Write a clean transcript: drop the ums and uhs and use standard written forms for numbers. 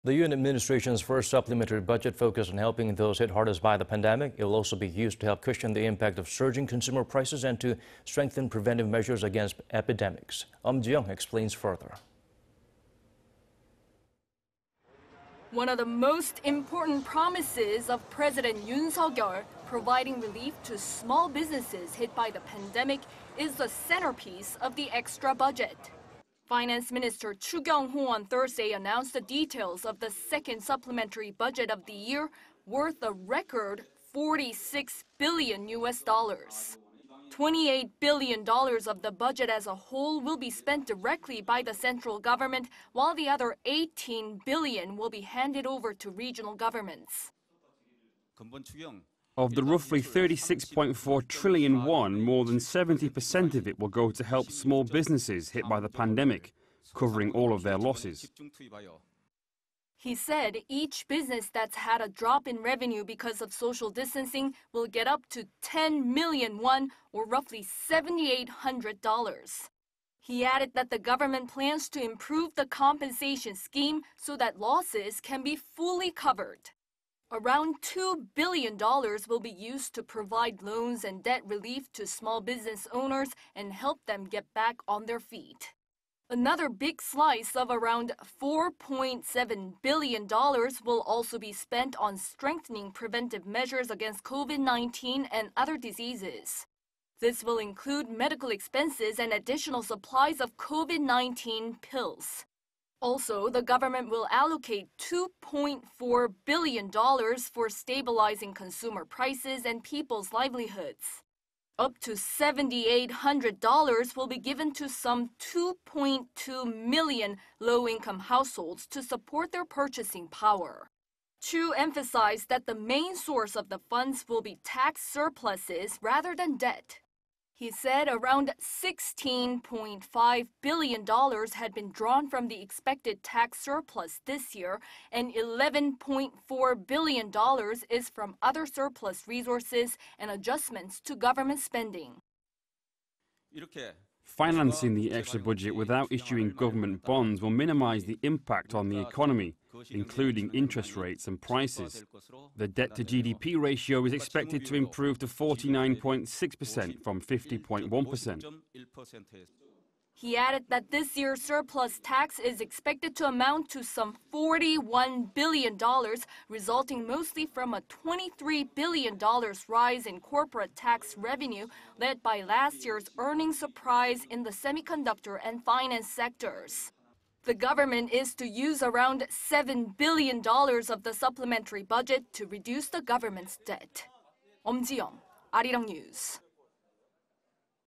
The Yoon administration's first supplementary budget focused on helping those hit hardest by the pandemic. It will also be used to help cushion the impact of surging consumer prices and to strengthen preventive measures against epidemics. Eum Ji-young explains further. One of the most important promises of President Yoon Suk-yeol, providing relief to small businesses hit by the pandemic, is the centerpiece of the extra budget. Finance Minister Choo on Thursday announced the details of the second supplementary budget of the year, worth a record $46 billion. $28 billion of the budget as a whole will be spent directly by the central government, while the other $18 billion will be handed over to regional governments. Of the roughly 36.4 trillion won, more than 70% of it will go to help small businesses hit by the pandemic, covering all of their losses. He said each business that's had a drop in revenue because of social distancing will get up to 10 million won, or roughly $7,800. He added that the government plans to improve the compensation scheme so that losses can be fully covered. Around $2 billion will be used to provide loans and debt relief to small business owners and help them get back on their feet. Another big slice of around $4.7 billion will also be spent on strengthening preventive measures against COVID-19 and other diseases. This will include medical expenses and additional supplies of COVID-19 pills. Also, the government will allocate $2.4 billion for stabilizing consumer prices and people's livelihoods. Up to $7,800 will be given to some 2.2 million low-income households to support their purchasing power. Choo emphasized that the main source of the funds will be tax surpluses rather than debt. He said around $16.5 billion had been drawn from the expected tax surplus this year, and $11.4 billion is from other surplus resources and adjustments to government spending. Financing the extra budget without issuing government bonds will minimize the impact on the economy, including interest rates and prices. The debt-to-GDP ratio is expected to improve to 49.6% from 50.1%. He added that this year's surplus tax is expected to amount to some $41 billion, resulting mostly from a $23 billion rise in corporate tax revenue led by last year's earnings surprise in the semiconductor and finance sectors. The government is to use around $7 billion of the supplementary budget to reduce the government's debt. Eum Ji-young, Arirang News.